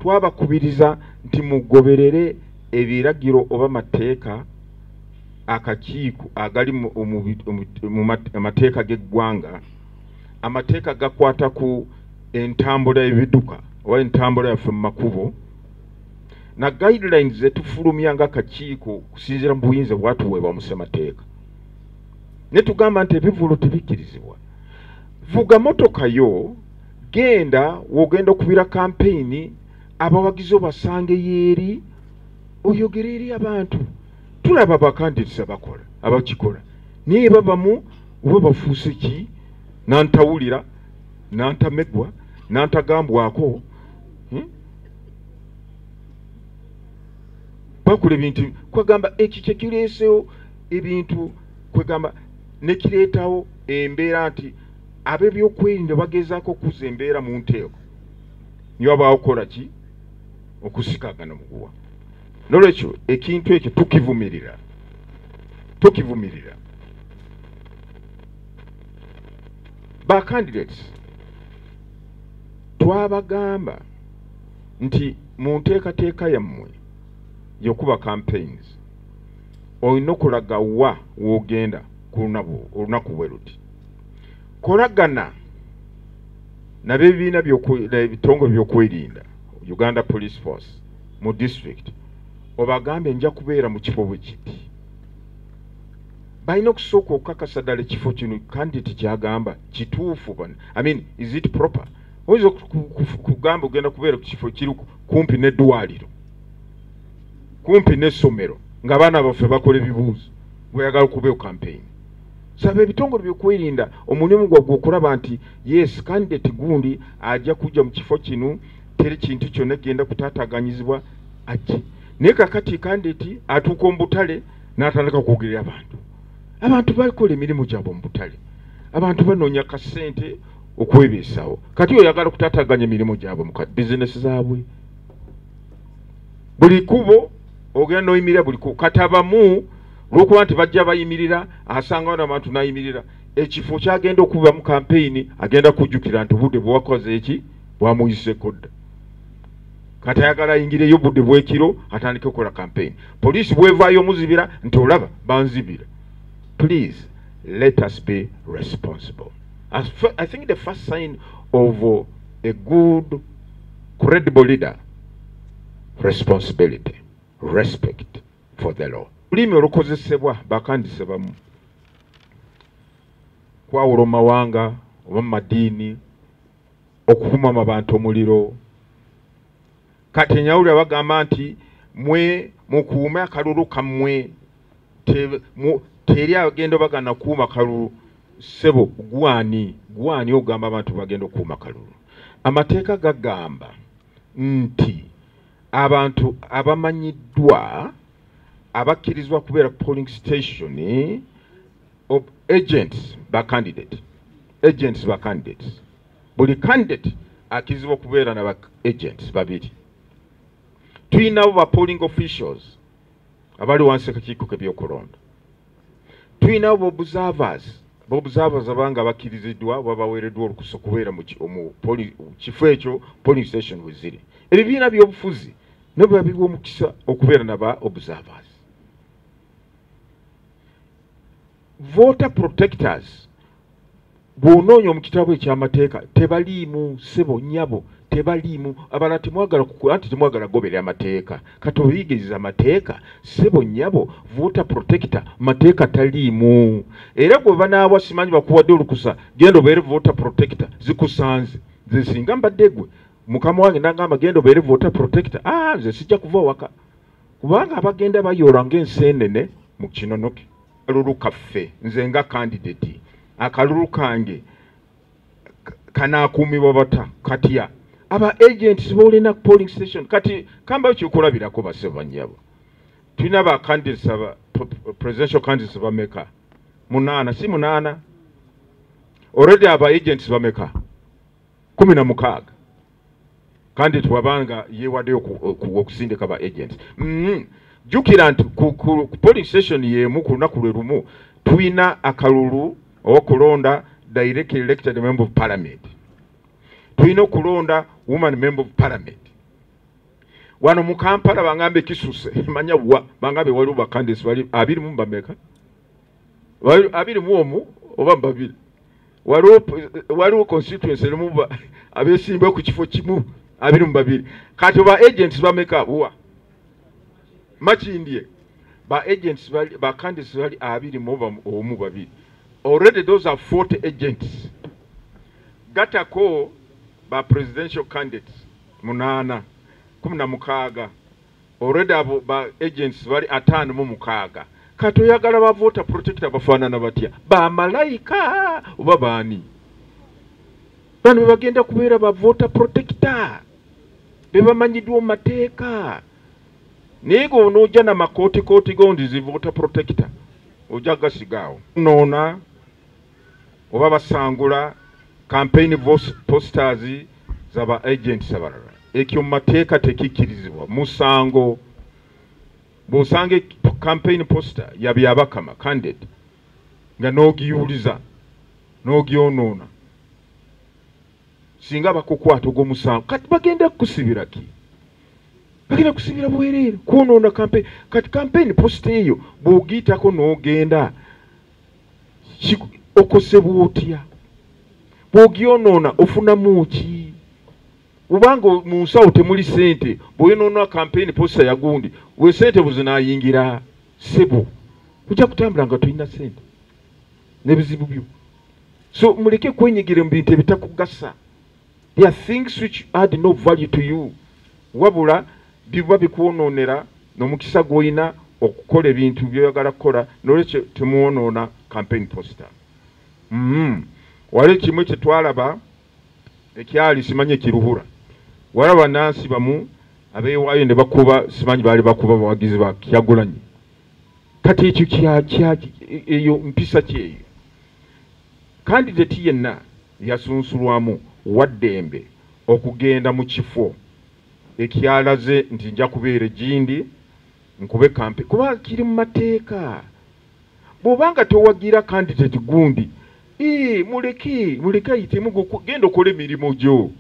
twabakubiriza nti mugoberere ebiragiro oba mateeka akakiiko agali mu mateeka g'eggwanga. Amateeka gakwata ku entambula y'ebiduka oba entambula yaffe mu makubo na guidelines zetufulumya nga akakiiko kusinziira mu buyinza bwatuweebwa mu ssemateeka. Ne tugamba nti ebivulo tebikkirizibwa. Vuga motoka yo, genda wogenda okubira campaign, abawagizi obasange yeeri, oyogere eri abantu. Tulaba abakandidates abakola abakikola naye babamu oba bafuuse ki nantawulira nantamegwa nantagambwako bakola ebintu kwegamba eki kyekireesewo ebintu kwegamba nekireetawo embeera nti ab'ebyokwerinda bagezaako okuzza embeera mu nteeko niyo abaawo kukola ki okusikagana muguwa. Nolwekyo ekintu ekyo tukivumirira. Ba candidates twabagamba nti mu nteekateeka yammwe yokuba campaigns olina okulaga wa wogenda ku olunaku bwe luti. Kolagana n'ebibiina ebitongole byokwerinda Uganda Police Force mu district obagambe nja kubeera mu kifo bwe kiti. Balina okusooka okukakasa ddala ekifo kino candidate kyagamba kituufu. I mean, is it proper? Oyinza kugamba ogenda kubeera ku kifo kiri kumpi n'eddwaliro, kumpi n'essomero, ng'abaana baffe bakola ebibuuzo bweyagala okubeera campaign. Saba ebitongole byokwerinda omulimu gwagwe okulaba nti yes candidate gundi ajja kujja mu kifo kino teri kintu kyonna genda kutaataganyizibwa ati. Naye kakati candidate atuuka mu butale n'atandika kwogerera abantu bakola emirimu gyabwe mu butale, abantu banoonya kasente okwebeesawo, kati oyagala kutaataganya emirimu gyabwe mu bizinesi zaabwe. Buli kubo ogenda n'oyimirira buli kubo katabamu lw'okuba nti bajja bayimirira asanga abantu n'ayimirira ekifo kyagenda okuba mu campaign agenda kujjukira nti obudde bwakoze eki bwamuyiseko dda. Kati ayagala ayingireyo budde bw'ekiro atandike okukola campaign. Poliisi bwevaayo omuzibira nti olaba banzibira. Please let us be responsible. I think the first sign of a good credible leader, responsibility, respect for the law. Olulimi olukozesebwa bakandise bamu kwawula mu mawanga oba mu madiini okukuuma abantu omuliro. Kati nyawulira bagamba nti mwe mukuume akalulu kammwe teri agenda bagana kuuma kalulu. Sebo gwani ogamba abantu bagenda okuuma kalulu. Amateeka gagamba nti abantu abamanyiddwa abakkirizibwa kubeera polling station of agents ba candidates. Buli candidate akkirizibwa kubeera na agents babiri. Tuyinawo ba polling officials abali wansi akakiiko k'ebyokulonda. Tuyinawo observers abanga bakkiriziddwa babaweereddwa olukusa okubeera mu kifo ekyo polling station we ziri. Ebibiina by'obufuzi nabyo babiwa omukisa okubeera naba observers. Voter protectors bw'onoonya mu kitabo eky'amateeka tebaliimu ssebo nnyabo, tebaliimu. Abalala temwagala goberera amateeka. Kati oyigiriza amateeka ssebo nnyabo, voter protector mateeka taliimu. Era gwe banaawa simanyi bakuwadde olukusa genda obeere voter protector zikusanze. Nze singa mbadde gwe mukama wange nagamba genda obeere voter protector, nze sijja kuva waka kubanga abagenda bayoola ng'enseenene mu kinonoke. Akalulu kaffe nze nga candidate akalulu kange kanaakuumibwa bata katya aba agents bolina polling station. Kati kamba kyokulabirako baseba nnyabo. Tulina ba candidates aba presidential candidates bameka 8 si 8 already aba agents bameka 16 candidate wabanga yewadde okusindika ba agents. Jukira nti ku polling station yemu ku lunaku lwe lumu tulina akalulu okulonda directly elected member of parliament. Tulina okulonda woman member of parliament. wano mu Kampala bangambe kisuse manya wa bangambe waliwo bakandesi bali 2 mu bameka wali 2 mu omu oba babiri waliwo constituency limu abesimba ku kifo kimu 2 mu babiri kati ba agents bameka wa Makindye ba agents bali ba candidates bali 2 mu omu babiri. Already those are 40 agents. Gatako ba presidential candidates 8 16 already abo ba agents bali 5 mu 6 kato yagala ba voter protector bafanana batya ba malaika oba bani bano bagenda kubeera ba voter protector bebamanyidwa mateeka nego noja na makoti gondi zi voter protector ojaga sigao nona oba basangula campaign posters zaba agents abalala ekyo mateeka tekikirizibwa musango bosange campaign poster yabyabakama candidate nga nogiyuliza nogionona singa bakukwata go musango kati bagenda kusibira ki bagenda kusibira bwerere kunona campaign kati campaign poster eyo bogitako nogenda okosebutya bogionona ofuna muki ubango munsawo temuli sente boyonona campaign poster ya gundi we sente buzinayingira sebo kujja kutambula nga tulina sente nebizibu byo so muleke kwenyigira mu bintu ebitakugasa. There are things which add no value to you wabula biba bikwononera nomukisa goyina okukola ebintu byoyagala kukola nolekyo temuwonona campaign poster. Wale kimwe kye twalaba ekyali simanye kiruhura walaba nansi bamu abeewayo ne bakuba simanyi bali bakuba bawagizi ba Kyagulanyi kati ekyo kyaki eyo mpisa kyeyo candidate yenna yasunsulwamu waddembe okugenda mu kifo ekyalaze nti nja kubeera Gindi nkube kampe kuba kiri mu mateeka bw'obanga towagira candidate gundi muleke ayitemu genda okola emirimu gyo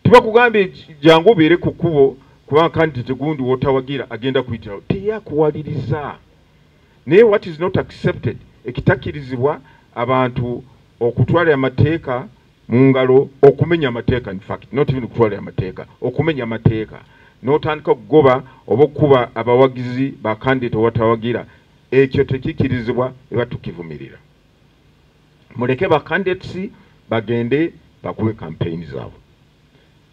tibakugambe jangu obeere ku kkubo kubanga candidate gundi wotawagira agenda kuyitirawo teyakuwaliriza naye what is not accepted ekitakirizibwa abantu okutwala amateeka mu ngalo okumenya amateeka in fact not even okutwala amateeka okumenya amateeka n'otandika okugoba oba okuba abawagizi ba candidate watawagira ekyo tekikirizibwa eba tukivumirira. Muleke ba candidates bagende bakube campaign zaabwe.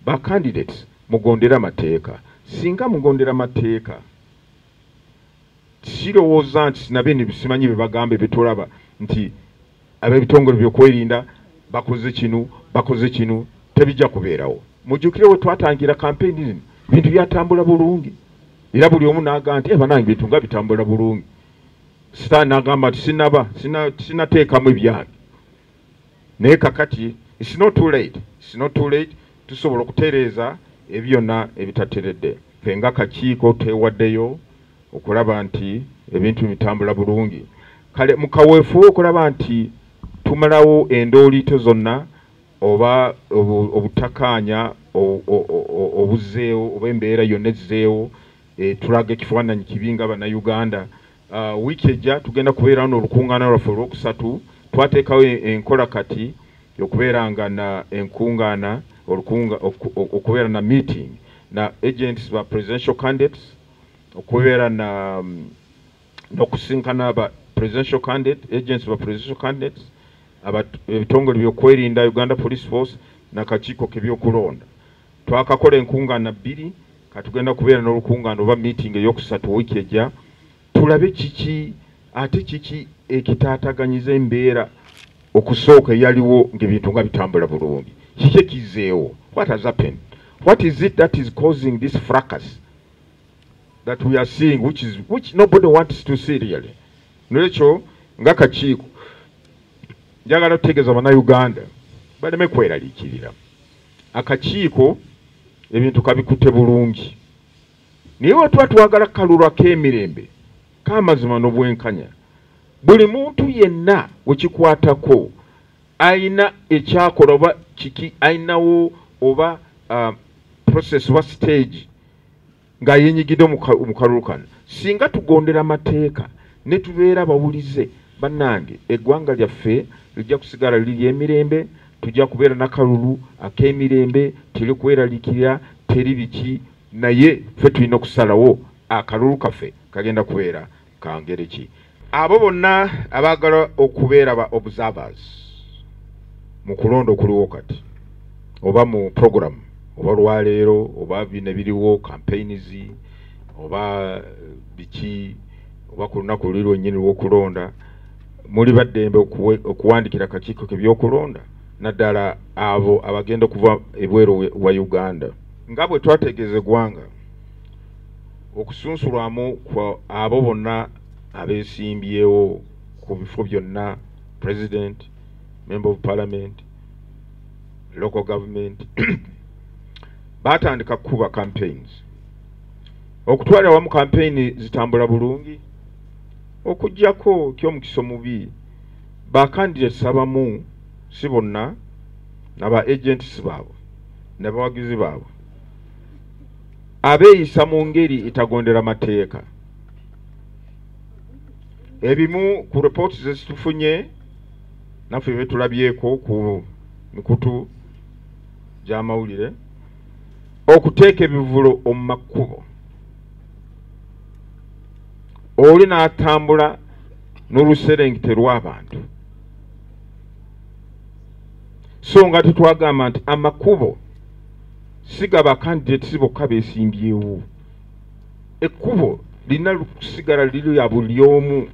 Ba candidates mugondera mateeka singa mugondera mateeka kirowooza nti sinabe ne bisimanyi be bagambe betolaba nti ab'ebitongole by'okwerinda bakoze kinu tebijja kubeerawo. Mujjukire we twatangira campaign zino bintu byatambula bulungi era buli omu n'agamba nti banange bintu nga bitambula bulungi sitaani n'agamba nti sinateekamu ebyange naye kakati it's not too late tusobola okutereeza ebyonna ebitateredde fenga akakiiko tewaddeyo okulaba nti ebintu bitambula bulungi kale mukaweefu okulaba nti tumalawo endooliito zonna oba obutakaanya obuzeewo oba embeera yonna ezzeewo tulaga ekifaananyi kibi nga bannayuganda. Wiiki ejja tugenda kubeerawo n'olukuŋŋaana lwaffe olwokusatu twateekawo enkola kati okubeeranga na enkuŋŋaana okubeera na meeting na agents ba presidential candidates okubeera na n'okusinkana ba presidential candidate agents ba presidential candidates ebitongole by'okwerinda Uganda Police Force n'akakiiko k'ebyokulonda twakakola enkuŋŋaana 2 katugenda kubeera n'olukuŋŋaana oba meeting ey'okusatu wiiki ejja tulabe kiki ekitaataganyiza embeera okusooka yaliwo ng'ebintu nga bitambula bulungi kiki ekizeewo what has happened what is it that is causing this fracas that we are seeing which nobody wants to see really. Nolekyo nga kakiiko njagala okutegeeza bannayuganda baleme kweraliikirira akakiiko ebintu kabikutte bulungi naye watuba twagala kalulwa k'emirembe k'amazima n'obwenkanya buli muntu yenna wekikwatako ayina ekyakola oba kiki ayinawo oba process oba stage nga yenyigide mu kalulu kano. Singa tugondera amateeka ne tubeera bawulize bannange eggwanga lyaffe lijja kusigala liri emirembe, tujja kubeera n'akalulu ak'emirembe, teri kweraliikirira, teri biki, naye ffe tulina okusalawo akalulu kaffe kagenda kubeera ka ngeri ki. Abo bonna abaagala okubeera ba observers mu kulonda okuliwo kati oba mu program oba lwaleero oba bino biriwo campaigns oba biki oba ku lunaku luli lwennyini lw'okulonda, muli baddembe okuwandikira akakiiko ke by'okulonda naddala abo abagenda okuva ebweru wa Uganda. Nga bwe twategeeza eggwanga okusunsulwamu kwa abo bonna abeesimbyewo ku bifo byonna, president, member of parliament, local government batandika kuba campaigns. Okutwala wamu campaign zitambula bulungi, okujjako ky'omukisa omubi ba candidates abamu si bonna n'aba agents baabwe n'abawagizi baabwe abeeyisa mu ngeri etagondera mateeka. Ebimu ku reports zitufunye naffe betulabyeko ku mikutu gy'amawulire, okuteeka ebivulo omu makubo, oli n'atambula n'oluserengite lw'abantu. So nga tetwagamba nti amakubo sigaba candidates bokka beesimbyewo, ekkubo lina kusigala liri ya buli omu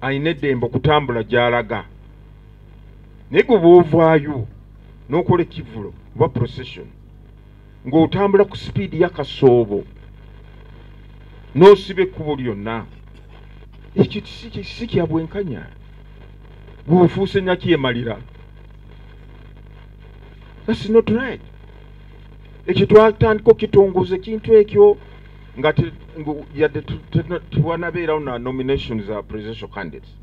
alina eddembe okutambula gy'alaga. Naye gwe bw'ovaayo n'okola ekivulo oba procession ng'otambula ku sipiidi y'akasoobo n'osiba ekkubo lyonna, ekyo si kya bwenkanya, bw'ofuuse nnakyemalira. That's not right. Ekyo twatandika okitongooza ekintu ekyo nga yadde tuwanabeerawo na nominations za presidential candidates.